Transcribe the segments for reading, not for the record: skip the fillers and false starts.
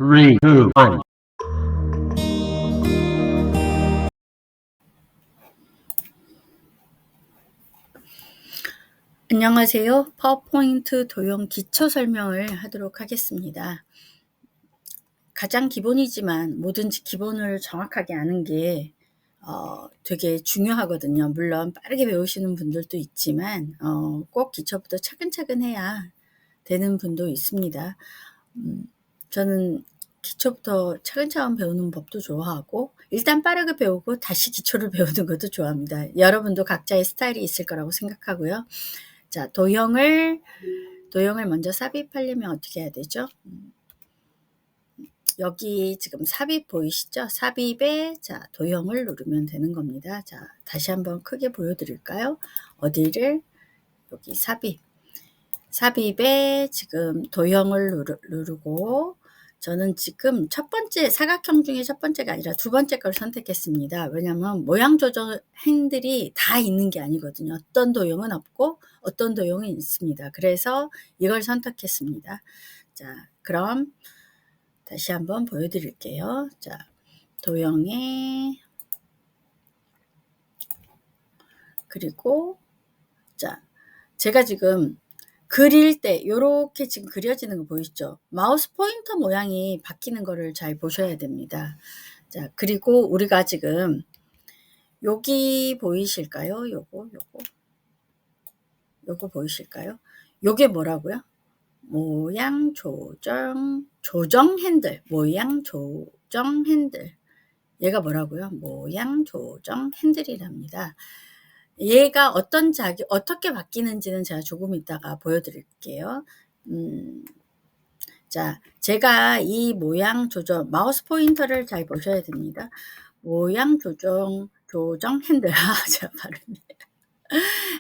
Three, two, one. 안녕하세요. 파워포인트 도형 기초 설명을 하도록 하겠습니다. 가장 기본이지만 뭐든지 기본을 정확하게 아는 게 되게 중요하거든요. 물론 빠르게 배우시는 분들도 있지만 꼭 기초부터 차근차근 해야 되는 분도 있습니다. 저는 기초부터 차근차근 배우는 법도 좋아하고 일단 빠르게 배우고 다시 기초를 배우는 것도 좋아합니다. 여러분도 각자의 스타일이 있을 거라고 생각하고요. 자, 도형을 먼저 삽입하려면 어떻게 해야 되죠? 여기 지금 삽입 보이시죠? 삽입에 자, 도형을 누르면 되는 겁니다. 자, 다시 한번 크게 보여드릴까요? 어디를? 여기 삽입에 지금 도형을 누르고 저는 지금 첫 번째 사각형 중에 첫 번째가 아니라 두 번째 걸 선택했습니다. 왜냐하면 모양 조정 핸들이 다 있는 게 아니거든요. 어떤 도형은 없고 어떤 도형은 있습니다. 그래서 이걸 선택했습니다. 자, 그럼 다시 한번 보여드릴게요. 자, 도형에 그리고 자, 제가 지금 그릴 때 요렇게 지금 그려지는 거 보이시죠? 마우스 포인터 모양이 바뀌는 거를 잘 보셔야 됩니다. 자, 그리고 우리가 지금 여기 보이실까요? 요거 보이실까요? 요게 뭐라고요? 모양 조정 핸들. 모양 조정 핸들. 얘가 뭐라고요? 모양 조정 핸들이랍니다. 얘가 어떻게 바뀌는지는 제가 조금 이따가 보여드릴게요. 자, 제가 이 모양 조정, 마우스 포인터를 잘 보셔야 됩니다. 모양 조정 핸들. 제가 발음이.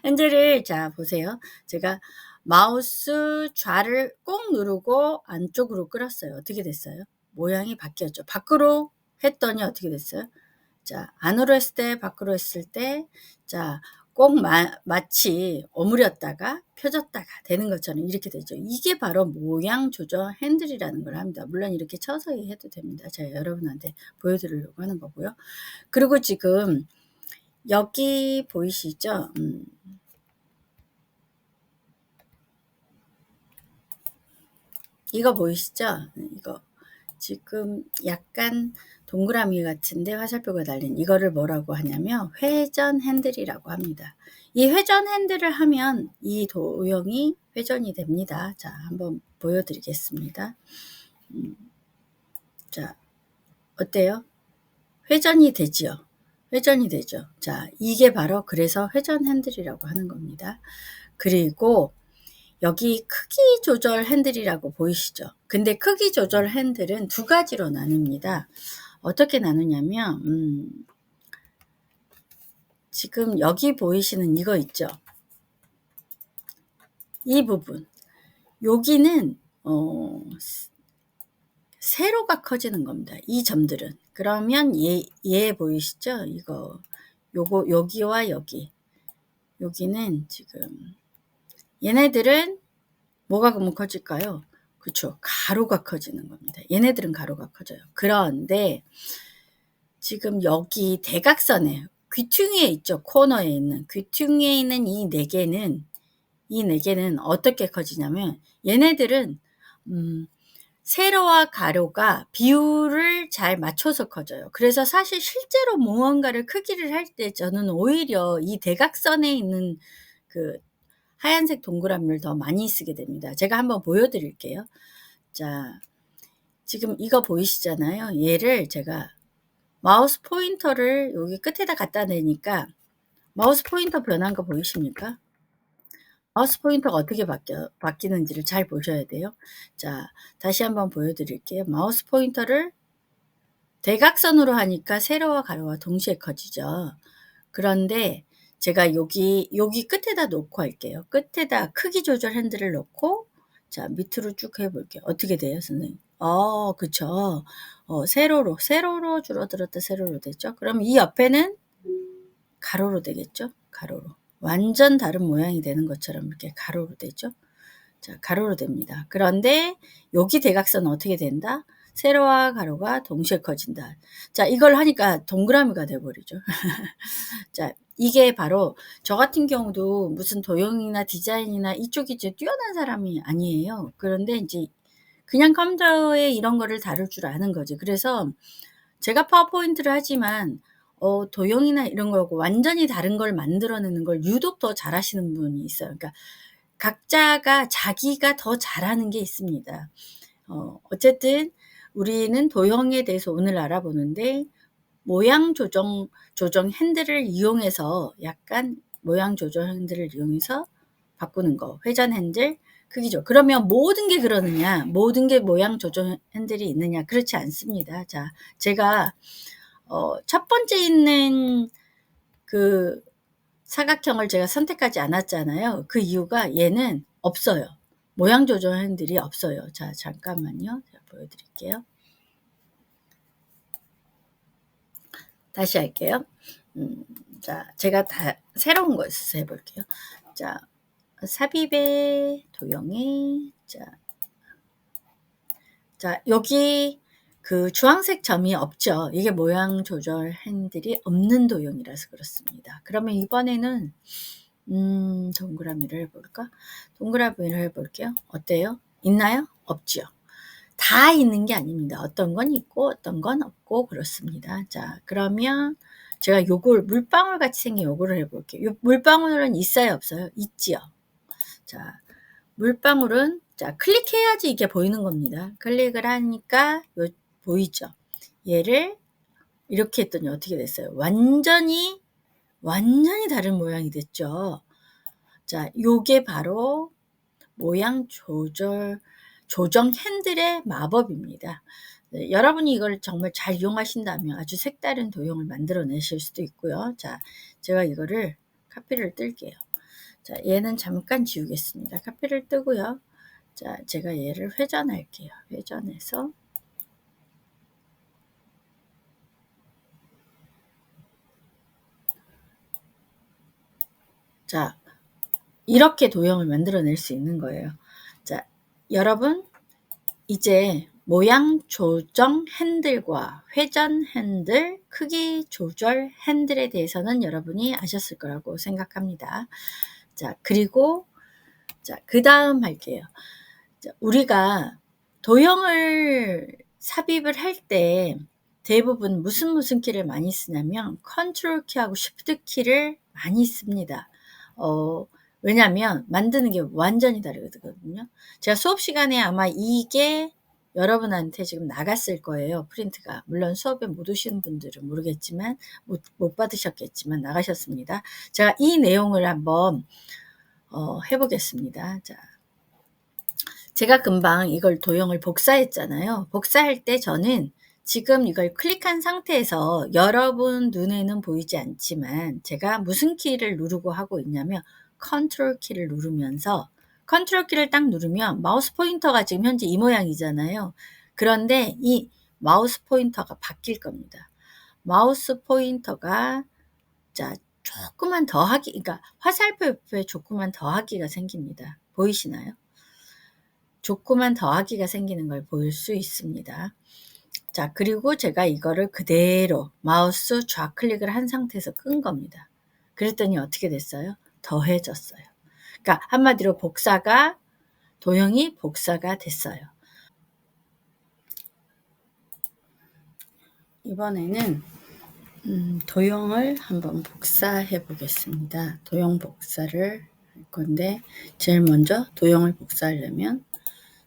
핸들을, 자, 보세요. 제가 마우스 좌를 꼭 누르고 안쪽으로 끌었어요. 어떻게 됐어요? 모양이 바뀌었죠. 밖으로 했더니 어떻게 됐어요? 자, 안으로 했을 때, 밖으로 했을 때, 자, 꼭 마치 오므렸다가 펴졌다가 되는 것처럼 이렇게 되죠. 이게 바로 모양 조정 핸들이라는 걸 합니다. 물론 이렇게 쳐서 해도 됩니다. 제가 여러분한테 보여드리려고 하는 거고요. 그리고 지금 여기 보이시죠? 이거 보이시죠? 이거 지금 약간 동그라미 같은데 화살표가 달린 이거를 뭐라고 하냐면 회전 핸들이라고 합니다. 이 회전 핸들을 하면 이 도형이 회전이 됩니다. 자, 한번 보여드리겠습니다. 자, 어때요? 회전이 되지요? 회전이 되죠. 자, 이게 바로 그래서 회전 핸들이라고 하는 겁니다. 그리고 여기 크기 조절 핸들이라고 보이시죠? 근데 크기 조절 핸들은 두 가지로 나뉩니다. 어떻게 나누냐면 지금 여기 보이시는 이거 있죠? 이 부분. 여기는 세로가 커지는 겁니다. 이 점들은. 그러면 얘 보이시죠? 요거 여기와 여기는 지금 얘네들은 뭐가 그러면 커질까요? 그렇죠. 가로가 커지는 겁니다. 얘네들은 가로가 커져요. 그런데 지금 여기 대각선에 귀퉁이에 있죠. 코너에 있는 귀퉁이에 있는 이 네 개는 어떻게 커지냐면 얘네들은 세로와 가로가 비율을 잘 맞춰서 커져요. 그래서 사실 실제로 무언가를 크기를 할 때 저는 오히려 이 대각선에 있는 그 하얀색 동그라미를 더 많이 쓰게 됩니다. 제가 한번 보여드릴게요. 자, 지금 이거 보이시잖아요. 얘를 제가 마우스 포인터를 여기 끝에다 갖다 대니까 마우스 포인터 변한 거 보이십니까? 마우스 포인터가 어떻게 바뀌는지를 잘 보셔야 돼요. 자, 다시 한번 보여드릴게요. 마우스 포인터를 대각선으로 하니까 세로와 가로가 동시에 커지죠. 그런데 제가 여기 끝에다 놓고 할게요. 끝에다 크기 조절 핸들을 놓고 자, 밑으로 쭉 해볼게요. 어떻게 돼요, 선생님? 그쵸. 세로로 줄어들었다 세로로 됐죠? 그럼 이 옆에는 가로로 되겠죠? 가로로. 완전 다른 모양이 되는 것처럼 이렇게 가로로 되죠? 자, 가로로 됩니다. 그런데 여기 대각선은 어떻게 된다? 세로와 가로가 동시에 커진다. 자, 이걸 하니까 동그라미가 돼 버리죠. 자, 이게 바로 저 같은 경우도 무슨 도형이나 디자인이나 이쪽이 이제 뛰어난 사람이 아니에요. 그런데 인제 그냥 컴퓨터에 이런 거를 다룰 줄 아는 거지. 그래서 제가 파워포인트를 하지만 도형이나 이런 거하고 완전히 다른 걸 만들어내는 걸 유독 더 잘하시는 분이 있어요. 그러니까 각자가 자기가 더 잘하는 게 있습니다. 어쨌든 우리는 도형에 대해서 오늘 알아보는데 모양 조정 핸들을 이용해서 약간 모양 조정 핸들을 이용해서 바꾸는 거. 회전 핸들, 크기죠. 그러면 모든 게 그러느냐? 모든 게 모양 조정 핸들이 있느냐? 그렇지 않습니다. 자, 제가 첫 번째 있는 그 사각형을 제가 선택하지 않았잖아요. 그 이유가 얘는 없어요. 모양 조정 핸들이 없어요. 자, 잠깐만요. 제가 보여드릴게요. 다시 할게요. 자, 제가 다 새로운 거 있어서 해볼게요. 자, 삽입의 도형에 자, 여기 그 주황색 점이 없죠. 이게 모양 조절 핸들이 없는 도형이라서 그렇습니다. 그러면 이번에는 동그라미를 해볼까? 동그라미를 해볼게요. 어때요? 있나요? 없죠. 다 있는 게 아닙니다. 어떤 건 있고 어떤 건 없고 그렇습니다. 자, 그러면 제가 요걸 물방울 같이 생긴 요거를 해볼게요. 요 물방울은 있어요, 없어요? 있지요. 자, 물방울은 자, 클릭해야지 이게 보이는 겁니다. 클릭을 하니까 요 보이죠? 얘를 이렇게 했더니 어떻게 됐어요? 완전히 다른 모양이 됐죠. 자, 요게 바로 모양 조정 핸들의 마법입니다. 네, 여러분이 이걸 정말 잘 이용하신다면 아주 색다른 도형을 만들어 내실 수도 있고요. 자, 제가 이거를 카피를 뜰게요. 자, 얘는 잠깐 지우겠습니다. 카피를 뜨고요. 자, 제가 얘를 회전할게요. 회전해서 자, 이렇게 도형을 만들어낼 수 있는 거예요. 자, 여러분 이제 모양 조정 핸들과 회전 핸들, 크기 조절 핸들에 대해서는 여러분이 아셨을 거라고 생각합니다. 자, 그리고 자, 그다음 할게요. 자, 우리가 도형을 삽입을 할 때 대부분 무슨 키를 많이 쓰냐면 컨트롤 키하고 쉬프트 키를 많이 씁니다. 왜냐면 만드는 게 완전히 다르거든요. 제가 수업 시간에 아마 이게 여러분한테 지금 나갔을 거예요. 프린트가. 물론 수업에 못 오시는 분들은 모르겠지만 못 받으셨겠지만 나가셨습니다. 제가 이 내용을 한번 해보겠습니다. 자, 제가 금방 이걸 도형을 복사했잖아요. 복사할 때 저는 지금 이걸 클릭한 상태에서 여러분 눈에는 보이지 않지만 제가 무슨 키를 누르고 하고 있냐면 컨트롤 키를 누르면서 컨트롤 키를 딱 누르면 마우스 포인터가 지금 현재 이 모양이잖아요. 그런데 이 마우스 포인터가 바뀔 겁니다. 마우스 포인터가 자, 조그만 더하기, 그러니까 화살표 옆에 조그만 더하기가 생깁니다. 보이시나요? 조그만 더하기가 생기는 걸 볼 수 있습니다. 자, 그리고 제가 이거를 그대로 마우스 좌클릭을 한 상태에서 끈 겁니다. 그랬더니 어떻게 됐어요? 더해졌어요. 그러니까 한마디로 도형이 복사가 됐어요. 이번에는 도형을 한번 복사해 보겠습니다. 도형 복사를 할 건데 제일 먼저 도형을 복사하려면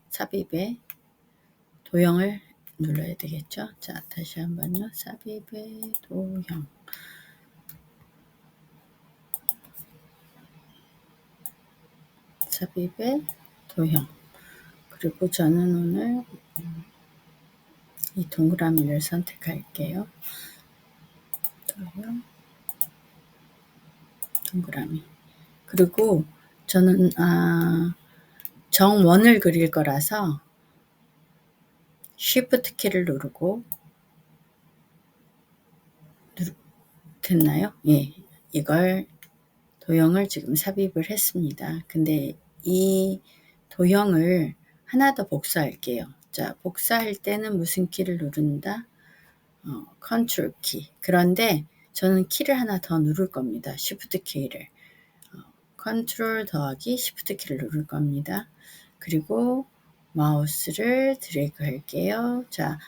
삽입에 도형을 눌러야 되겠죠. 자, 다시 한번요. 삽입의 도형. 삽입의 도형. 그리고 저는 오늘 이 동그라미를 선택할게요. 도형, 동그라미. 그리고 저는 정원을 그릴 거라서 Shift 키를 누르고 됐나요? 예, 이걸 도형을 지금 삽입을 했습니다. 근데 이 도형을 하나 더 복사할게요. 자, 복사할 때는 무슨 키를 누른다? 컨트롤 키. 그런데 저는 키를 하나 더 누를 겁니다. 쉬프트 키를. 컨트롤 더하기 쉬프트 키를 누를 겁니다. 그리고 마우스를 드래그 할게요. 자,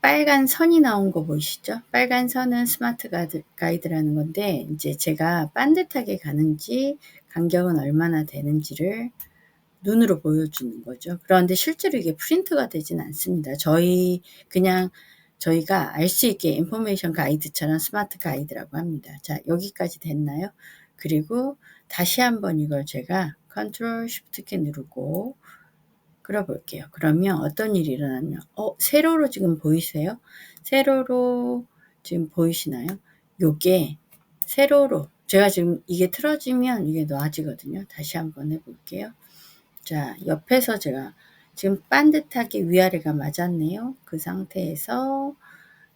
빨간 선이 나온 거 보이시죠? 빨간 선은 스마트 가이드라는 건데, 이제 제가 반듯하게 가는지 간격은 얼마나 되는지를 눈으로 보여주는 거죠. 그런데 실제로 이게 프린트가 되진 않습니다. 저희가 알 수 있게 인포메이션 가이드처럼 스마트 가이드라고 합니다. 자, 여기까지 됐나요? 그리고 다시 한번 이걸 제가 컨트롤 쉬프트 키 누르고 끌어볼게요. 그러면 어떤 일이 일어나냐? 세로로 지금 보이세요? 세로로 지금 보이시나요? 요게 세로로 제가 지금 이게 틀어지면 이게 놔지거든요. 다시 한번 해볼게요. 자, 옆에서 제가 지금 반듯하게 위아래가 맞았네요. 그 상태에서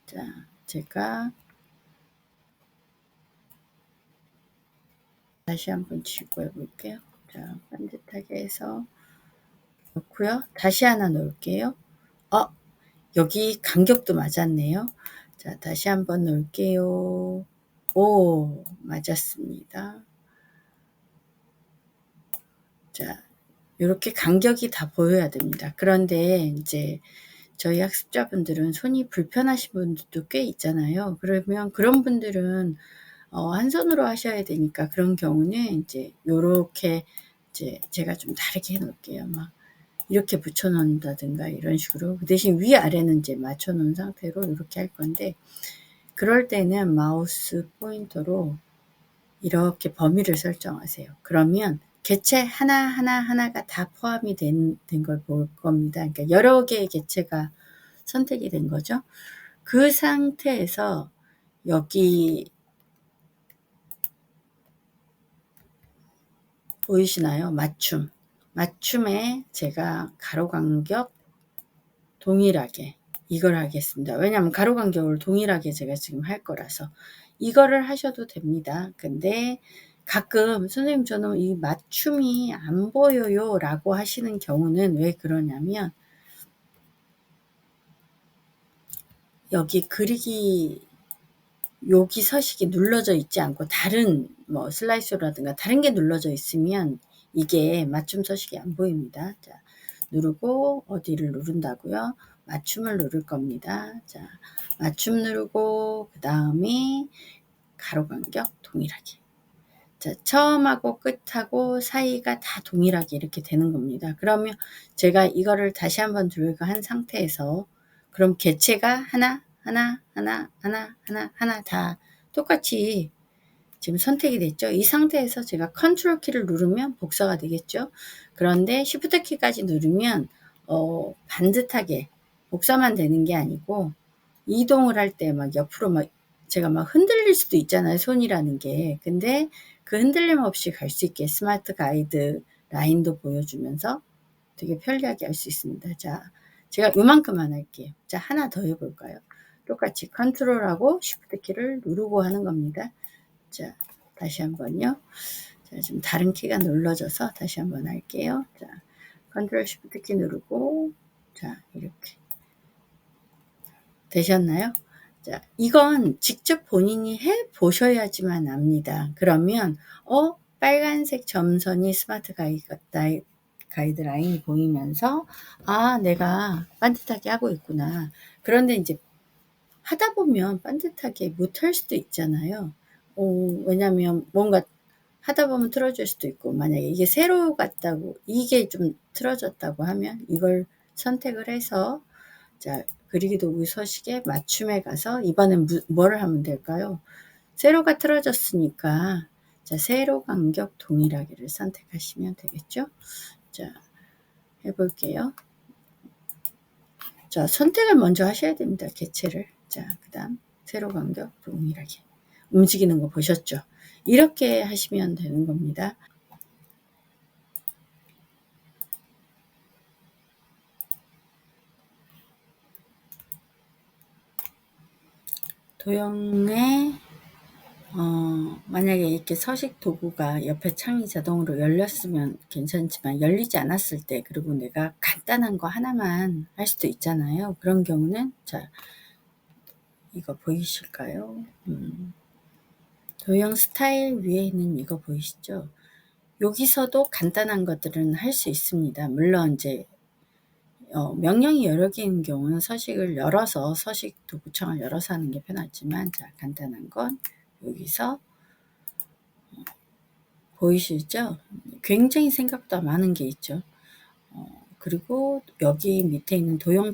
자, 제가 다시 한번 지우고 해볼게요. 자, 반듯하게 해서 놓고요. 다시 하나 놓을게요. 여기 간격도 맞았네요. 자, 다시 한번 놓을게요. 오, 맞았습니다. 자, 이렇게 간격이 다 보여야 됩니다. 그런데 이제 저희 학습자분들은 손이 불편하신 분들도 꽤 있잖아요. 그러면 그런 분들은 한 손으로 하셔야 되니까 그런 경우는 이제 요렇게 이제 제가 좀 다르게 해 놓을게요. 막 이렇게 붙여 놓는다든가 이런 식으로. 그 대신 위아래는 이제 맞춰 놓은 상태로 이렇게 할 건데, 그럴 때는 마우스 포인터로 이렇게 범위를 설정하세요. 그러면 개체 하나가 다 포함이 된 걸 볼 겁니다. 그러니까 여러 개의 개체가 선택이 된 거죠. 그 상태에서 여기 보이시나요? 맞춤에 제가 가로 간격 동일하게 이걸 하겠습니다. 왜냐하면 가로 간격을 동일하게 제가 지금 할 거라서 이거를 하셔도 됩니다. 근데 가끔 선생님 저는 이 맞춤이 안 보여요 라고 하시는 경우는 왜 그러냐면 여기 그리기 여기 서식이 눌러져 있지 않고 다른 뭐 슬라이스라든가 다른 게 눌러져 있으면 이게 맞춤 서식이 안 보입니다. 자, 누르고 어디를 누른다고요? 맞춤을 누를 겁니다. 자, 맞춤 누르고 그 다음에 가로 간격 동일하게. 자, 처음하고 끝하고 사이가 다 동일하게 이렇게 되는 겁니다. 그러면 제가 이거를 다시 한번 드래그 한 상태에서 그럼 개체가 하나 다 똑같이 지금 선택이 됐죠. 이 상태에서 제가 컨트롤 키를 누르면 복사가 되겠죠. 그런데 쉬프트 키까지 누르면 반듯하게 복사만 되는 게 아니고 이동을 할 때 막 옆으로 막 제가 막 흔들릴 수도 있잖아요. 손이라는 게. 근데 그 흔들림 없이 갈 수 있게 스마트 가이드 라인도 보여주면서 되게 편리하게 할 수 있습니다. 자, 제가 요만큼만 할게요. 자, 하나 더 해볼까요? 똑같이 컨트롤하고 쉬프트 키를 누르고 하는 겁니다. 자, 다시 한번요. 자, 좀 다른 키가 눌러져서 다시 한번 할게요. 자, 컨트롤 쉬프트 키 누르고 자, 이렇게 되셨나요? 자, 이건 직접 본인이 해 보셔야지만 압니다. 그러면 빨간색 점선이 스마트 가이드 라인이 보이면서 내가 반듯하게 하고 있구나. 그런데 이제 하다 보면 반듯하게 못할 수도 있잖아요. 왜냐면 뭔가 하다 보면 틀어질 수도 있고, 만약에 이게 세로 같다고 이게 좀 틀어졌다고 하면 이걸 선택을 해서 자, 그리기 도구 서식에 맞춤에 가서 이번엔 뭐를 하면 될까요? 세로가 틀어졌으니까 자, 세로 간격 동일하기를 선택하시면 되겠죠? 자, 해볼게요. 자, 선택을 먼저 하셔야 됩니다. 개체를. 자, 그 다음 세로 간격 동일하게 움직이는 거 보셨죠? 이렇게 하시면 되는 겁니다. 도형의 만약에 이렇게 서식 도구가 옆에 창이 자동으로 열렸으면 괜찮지만 열리지 않았을 때, 그리고 내가 간단한 거 하나만 할 수도 있잖아요. 그런 경우는, 자, 이거 보이실까요? 도형 스타일 위에 있는 이거 보이시죠? 여기서도 간단한 것들은 할 수 있습니다. 물론 이제 명령이 여러 개인 경우는 서식을 열어서, 서식 도구창을 열어서 하는 게 편하지만, 자, 간단한 건 여기서 보이시죠? 굉장히 생각보다 많은 게 있죠. 그리고 여기 밑에 있는 도형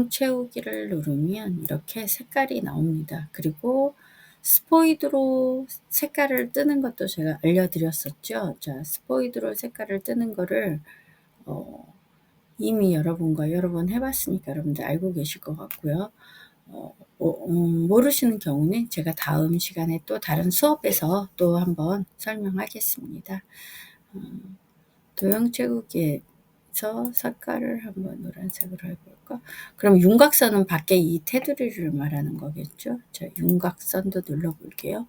채우기를 누르면 이렇게 색깔이 나옵니다. 그리고 스포이드로 색깔을 뜨는 것도 제가 알려드렸었죠. 자, 스포이드로 색깔을 뜨는 거를 이미 여러분과 여러 번 해봤으니까 여러분들 알고 계실 것 같고요. 모르시는 경우는 제가 다음 시간에 또 다른 수업에서 또 한번 설명하겠습니다. 도형 채우기에서 색깔을 한번 노란색으로 해볼까? 그럼 윤곽선은 밖에 이 테두리를 말하는 거겠죠? 자, 윤곽선도 눌러볼게요.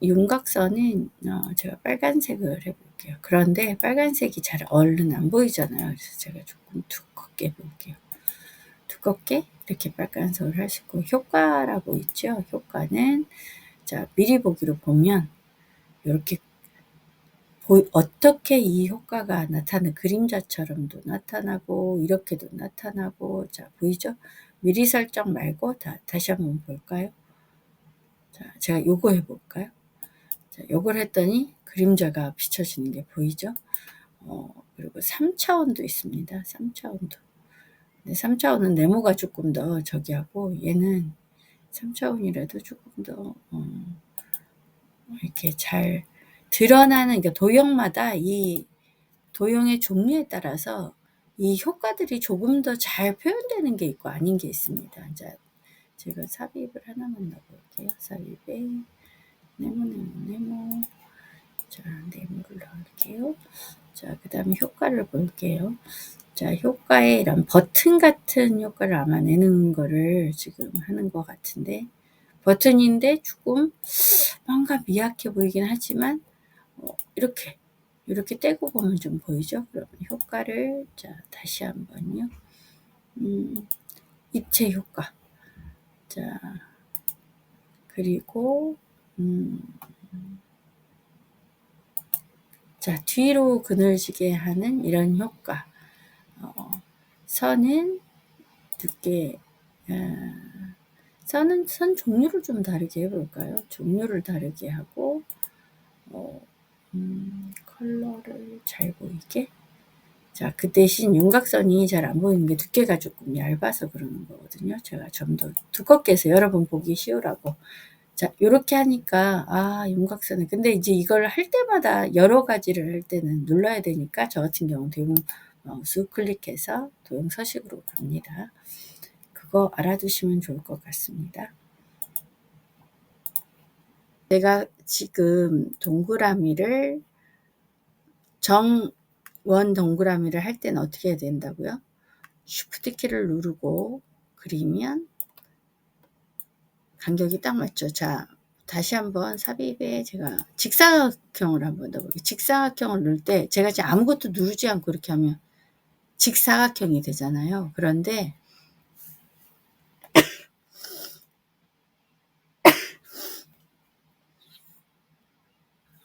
윤곽선은 제가 빨간색을 해볼게요. 그런데 빨간색이 잘 얼른 안 보이잖아요. 그래서 제가 조금 두껍게 볼게요. 두껍게 이렇게 빨간색을 할 수 있고, 효과라고 있죠. 효과는, 자, 미리 보기로 보면 이렇게 어떻게 이 효과가 그림자처럼도 나타나고 이렇게도 나타나고, 자, 보이죠? 미리 설정 말고 다시 한번 볼까요? 자, 제가 요거 해볼까요? 자, 요걸 했더니 그림자가 비춰지는 게 보이죠? 그리고 3차원도 있습니다. 3차원도. 근데 3차원은 네모가 조금 더 저기하고, 얘는 3차원이라도 조금 더 이렇게 잘 드러나는, 그러니까 도형마다 이 도형의 종류에 따라서 이 효과들이 조금 더 잘 표현되는 게 있고 아닌 게 있습니다. 자, 제가 삽입을 하나만 넣어볼게요. 삽입에 네모. 자, 네모를 넣을게요. 자, 그 다음에 효과를 볼게요. 자, 효과에 이런 버튼 같은 효과를 아마 내는 거를 지금 하는 것 같은데, 버튼인데 조금 뭔가 미약해 보이긴 하지만, 이렇게 떼고 보면 좀 보이죠? 그러면 효과를, 자, 다시 한번요. 입체 효과. 자, 그리고, 자, 뒤로 그늘지게 하는 이런 효과. 선은 두께, 선 종류를 좀 다르게 해볼까요? 종류를 다르게 하고, 컬러를 잘 보이게. 자, 그 대신 윤곽선이 잘 안 보이는 게 두께가 조금 얇아서 그러는 거거든요. 제가 좀 더 두껍게 해서 여러분 보기 쉬우라고. 자, 요렇게 하니까, 윤곽선은. 근데 이제 이걸 할 때마다 여러 가지를 할 때는 눌러야 되니까, 저 같은 경우는 도형 마우스 클릭해서 도형 서식으로 갑니다. 그거 알아두시면 좋을 것 같습니다. 제가 지금 동그라미를, 정원 동그라미를 할 때는 어떻게 해야 된다고요? 쉬프트 키를 누르고 그리면 간격이 딱 맞죠. 자, 다시 한번 삽입에 제가 직사각형을 한번 넣어볼게요. 직사각형을 누를 때 제가 지금 아무것도 누르지 않고 이렇게 하면 직사각형이 되잖아요. 그런데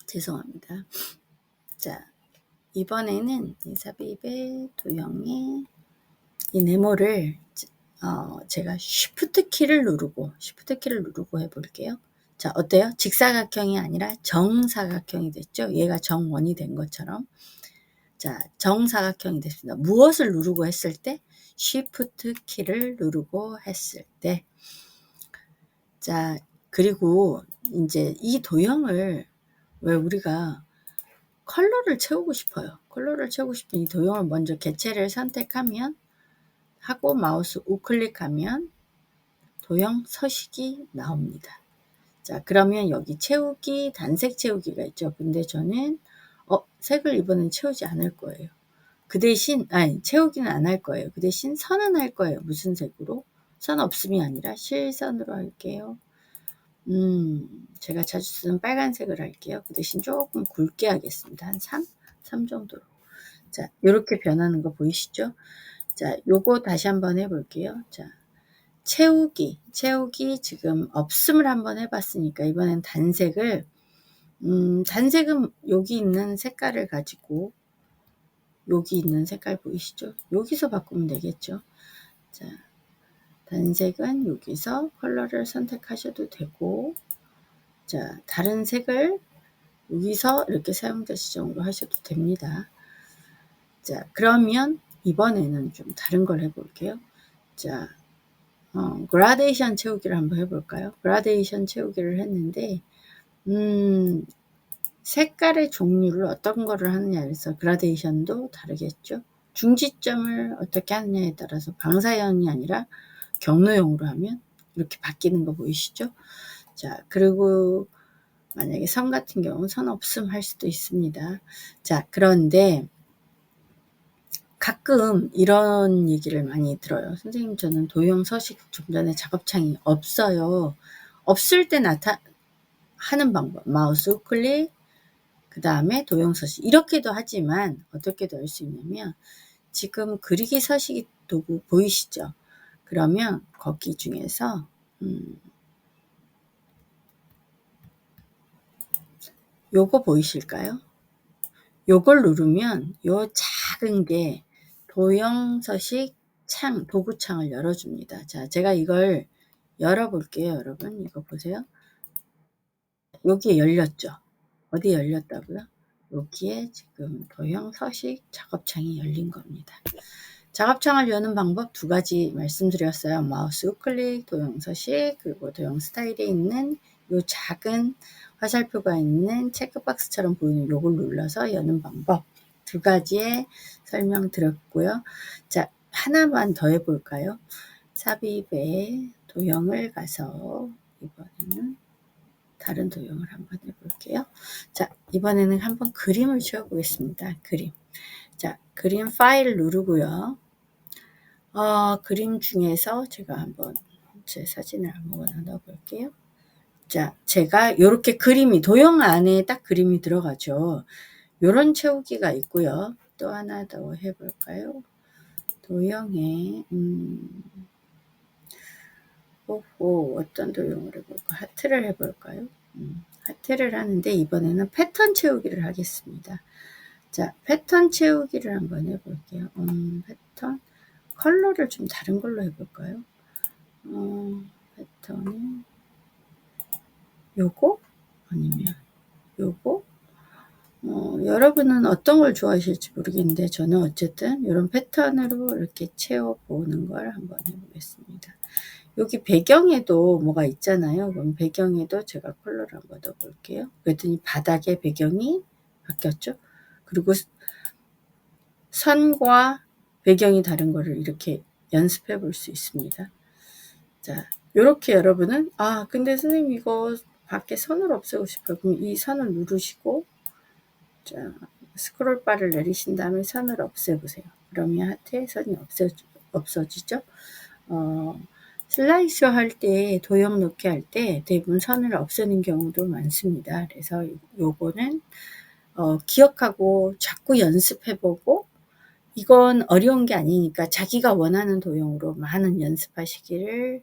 죄송합니다. 자, 이번에는 이 삽입의 도형에 이 네모를 제가 쉬프트 키를 누르고 해볼게요. 자, 어때요? 직사각형이 아니라 정사각형이 됐죠? 얘가 정원이 된 것처럼. 자, 정사각형이 됐습니다. 무엇을 누르고 했을 때? 쉬프트 키를 누르고 했을 때. 자, 그리고 이제 이 도형을, 왜 우리가 컬러를 채우고 싶어요. 컬러를 채우고 싶은 이 도형을 먼저 개체를 선택하면 하고 마우스 우클릭하면 도형 서식이 나옵니다. 자, 그러면 여기 채우기, 단색 채우기가 있죠. 근데 저는 색을 이번엔 채우지 않을 거예요. 그 대신 채우기는 안 할 거예요. 그 대신 선은 할 거예요. 무슨 색으로? 선 없음이 아니라 실선으로 할게요. 제가 자주 쓰는 빨간색을 할게요. 그 대신 조금 굵게 하겠습니다. 한 3 정도로. 자, 요렇게 변하는 거 보이시죠? 자, 요거 다시 한번 해볼게요. 자, 채우기 지금 없음을 한번 해봤으니까 이번엔 단색을, 단색은 여기 있는 색깔을 가지고, 여기 있는 색깔 보이시죠? 여기서 바꾸면 되겠죠? 자, 단색은 여기서 컬러를 선택하셔도 되고, 자, 다른 색을 여기서 이렇게 사용자 지정으로 하셔도 됩니다. 자, 그러면 이번에는 좀 다른 걸 해볼게요. 자, 그라데이션 채우기를 한번 해볼까요? 그라데이션 채우기를 했는데, 색깔의 종류를 어떤 거를 하느냐에 따라서 그라데이션도 다르겠죠. 중지점을 어떻게 하느냐에 따라서 방사형이 아니라 경로형으로 하면 이렇게 바뀌는 거 보이시죠? 자, 그리고 만약에 선 같은 경우는 선 없음 할 수도 있습니다. 자, 그런데 가끔 이런 얘기를 많이 들어요. 선생님, 저는 도형 서식 좀 전에 작업창이 없어요. 없을 때 하는 방법. 마우스 우클릭, 그 다음에 도형 서식. 이렇게도 하지만 어떻게도 할 수 있냐면, 지금 그리기 서식 도구 보이시죠? 그러면 거기 중에서 요거 보이실까요? 요걸 누르면 요 작은 게 도형 서식 창, 도구창을 열어줍니다. 자, 제가 이걸 열어볼게요, 여러분. 이거 보세요. 여기에 열렸죠? 어디 열렸다고요? 여기에 지금 도형 서식 작업창이 열린 겁니다. 작업창을 여는 방법 2가지 말씀드렸어요. 마우스 우클릭, 도형 서식, 그리고 도형 스타일에 있는 요 작은 화살표가 있는 체크박스처럼 보이는 요걸 눌러서 여는 방법 2가지의 설명 드렸고요. 자, 하나만 더 해볼까요? 삽입에 도형을 가서 이번에는 다른 도형을 한번 해볼게요. 자, 이번에는 한번 그림을 지어보겠습니다. 그림. 자, 그림 파일 누르고요. 그림 중에서 제가 한번 제 사진을 아무거나 넣어볼게요. 자, 제가 이렇게 그림이 도형 안에 딱 그림이 들어가죠. 요런 채우기가 있고요. 또 하나 더 해볼까요? 도형에 어떤 도형을 해볼까? 하트를 해볼까요? 하트를 하는데 이번에는 패턴 채우기를 하겠습니다. 자, 패턴 채우기를 한번 해볼게요. 패턴 컬러를 좀 다른 걸로 해볼까요? 패턴은 요거 아니면 요거. 여러분은 어떤 걸 좋아하실지 모르겠는데 저는 어쨌든 이런 패턴으로 이렇게 채워보는 걸 한번 해보겠습니다. 여기 배경에도 뭐가 있잖아요. 그럼 배경에도 제가 컬러를 한번 넣어볼게요. 그랬더니 바닥에 배경이 바뀌었죠. 그리고 선과 배경이 다른 거를 이렇게 연습해 볼 수 있습니다. 자, 요렇게 여러분은 근데 선생님 이거 밖에 선을 없애고 싶어요. 그럼 이 선을 누르시고 자, 스크롤 바를 내리신 다음에 선을 없애보세요. 그러면 하트에 선이 없어지죠. 슬라이스 할 때, 도형 놓기 할 때 대부분 선을 없애는 경우도 많습니다. 그래서 요거는 기억하고 자꾸 연습해보고 이건 어려운 게 아니니까 자기가 원하는 도형으로 많은 연습하시기를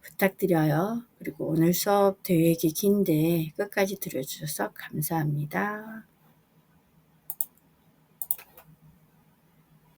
부탁드려요. 그리고 오늘 수업 되게 긴데 끝까지 들어주셔서 감사합니다.